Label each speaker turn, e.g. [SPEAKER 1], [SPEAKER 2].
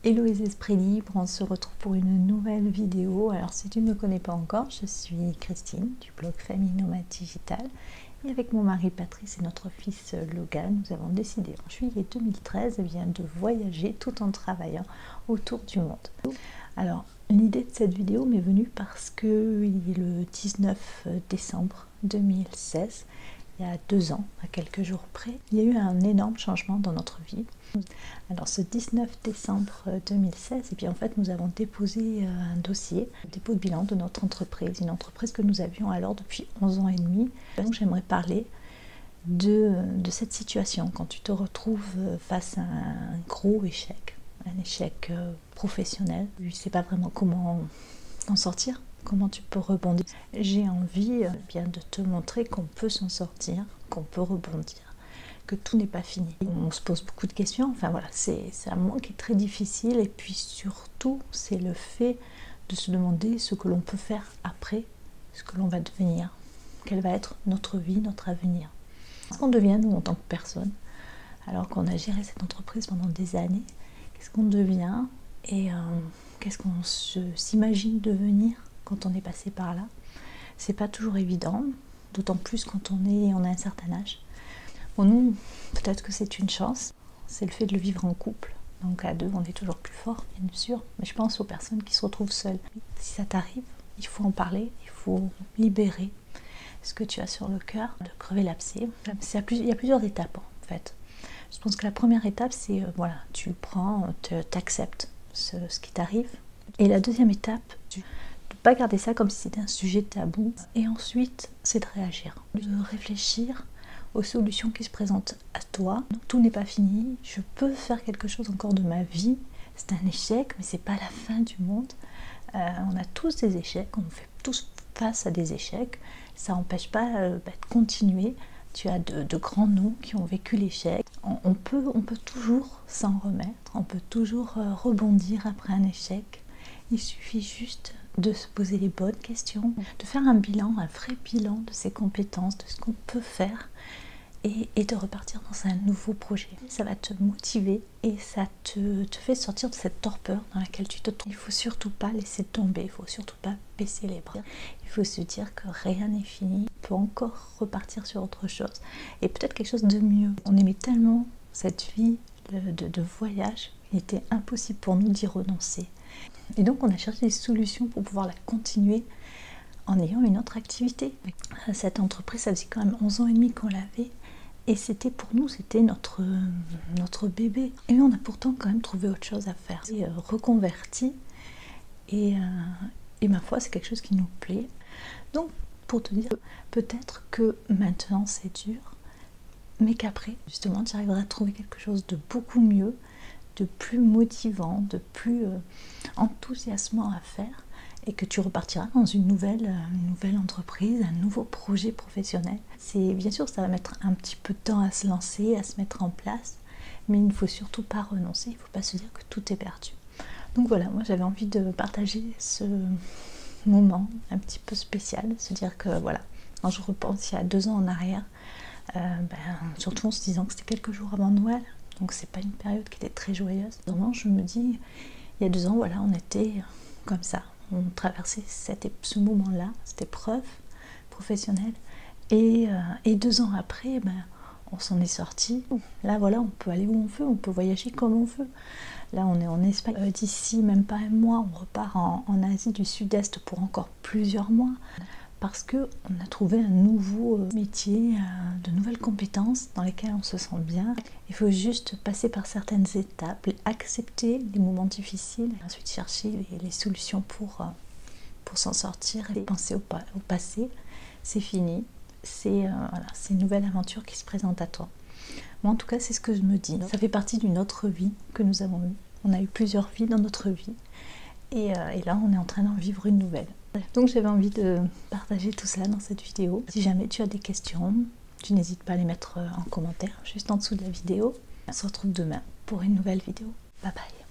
[SPEAKER 1] Hello les esprits libres, on se retrouve pour une nouvelle vidéo. Alors si tu ne me connais pas encore, je suis Christine du blog Famille Nomade Digital et avec mon mari Patrice et notre fils Logan, nous avons décidé en juillet 2013 de voyager tout en travaillant autour du monde. Alors l'idée de cette vidéo m'est venue parce que le 19 décembre 2016, il y a 2 ans, à quelques jours près, il y a eu un énorme changement dans notre vie. Alors ce 19 décembre 2016, et bien en fait nous avons déposé un dossier, un dépôt de bilan de notre entreprise, une entreprise que nous avions alors depuis 11 ans et demi. Donc j'aimerais parler de cette situation quand tu te retrouves face à un gros échec, un échec professionnel. Tu ne sais pas vraiment comment en sortir. Comment tu peux rebondir. J'ai envie bien de te montrer qu'on peut s'en sortir, qu'on peut rebondir, que tout n'est pas fini. On se pose beaucoup de questions, enfin voilà, c'est un moment qui est très difficile et puis surtout c'est le fait de se demander ce que l'on peut faire après, ce que l'on va devenir, quelle va être notre vie, notre avenir. Qu'est-ce qu'on devient nous en tant que personne alors qu'on a géré cette entreprise pendant des années? Qu'est-ce qu'on devient et qu'est-ce qu'on s'imagine devenir quand on est passé par là? C'est pas toujours évident, d'autant plus quand on a un certain âge. Bon, nous, peut-être que c'est une chance, c'est le fait de le vivre en couple. Donc à deux, on est toujours plus fort, bien sûr. Mais je pense aux personnes qui se retrouvent seules. Si ça t'arrive, il faut en parler, il faut libérer ce que tu as sur le cœur, de crever l'abcès. Il y a plusieurs étapes en fait. Je pense que la première étape, c'est voilà, tu le prends, t'acceptes ce qui t'arrive. Et la deuxième étape, pas garder ça comme si c'était un sujet tabou. Et ensuite, c'est de réagir, de réfléchir aux solutions qui se présentent à toi. Donc, tout n'est pas fini, je peux faire quelque chose encore de ma vie. C'est un échec, mais c'est pas la fin du monde. On a tous des échecs, on fait tous face à des échecs. Ça n'empêche pas de continuer. Tu as de grands noms qui ont vécu l'échec. On peut toujours s'en remettre, on peut toujours rebondir après un échec. Il suffit juste de se poser les bonnes questions, de faire un bilan, un vrai bilan de ses compétences, de ce qu'on peut faire et de repartir dans un nouveau projet. Ça va te motiver et ça te fait sortir de cette torpeur dans laquelle tu te trouves. Il ne faut surtout pas laisser tomber, il ne faut surtout pas baisser les bras. Il faut se dire que rien n'est fini, on peut encore repartir sur autre chose et peut-être quelque chose de mieux. On aimait tellement cette vie de voyage, il était impossible pour nous d'y renoncer. Et donc on a cherché des solutions pour pouvoir la continuer en ayant une autre activité. Cette entreprise, ça faisait quand même 11 ans et demi qu'on l'avait et c'était pour nous, c'était notre bébé. Et on a pourtant quand même trouvé autre chose à faire. C'est reconverti et ma foi, c'est quelque chose qui nous plaît. Donc pour te dire, peut-être que maintenant c'est dur, mais qu'après, justement, tu arriveras à trouver quelque chose de beaucoup mieux, de plus motivant, de plus enthousiasmant à faire et que tu repartiras dans une nouvelle entreprise, un nouveau projet professionnel. Bien sûr, ça va mettre un petit peu de temps à se lancer, à se mettre en place, mais il ne faut surtout pas renoncer, il ne faut pas se dire que tout est perdu. Donc voilà, moi j'avais envie de partager ce moment un petit peu spécial, se dire que voilà, quand je repense il y a 2 ans en arrière, surtout en se disant que c'était quelques jours avant Noël, donc c'est pas une période qui était très joyeuse. Vraiment, je me dis, il y a 2 ans, voilà, on était comme ça, on traversait ce moment-là, cette épreuve professionnelle, et 2 ans après, on s'en est sorti. Là, voilà, on peut aller où on veut, on peut voyager comme on veut. Là, on est en Espagne. D'ici même pas un mois, on repart en Asie du Sud-Est pour encore plusieurs mois. Parce qu'on a trouvé un nouveau métier, de nouvelles compétences dans lesquelles on se sent bien. Il faut juste passer par certaines étapes, accepter les moments difficiles, et ensuite chercher les solutions pour s'en sortir et penser au passé. C'est fini, c'est une nouvelle aventure qui se présente à toi. Moi en tout cas, c'est ce que je me dis. Ça fait partie d'une autre vie que nous avons eue. On a eu plusieurs vies dans notre vie et là on est en train d'en vivre une nouvelle. Donc j'avais envie de partager tout ça dans cette vidéo. Si jamais tu as des questions, tu n'hésites pas à les mettre en commentaire juste en dessous de la vidéo. On se retrouve demain pour une nouvelle vidéo. Bye bye.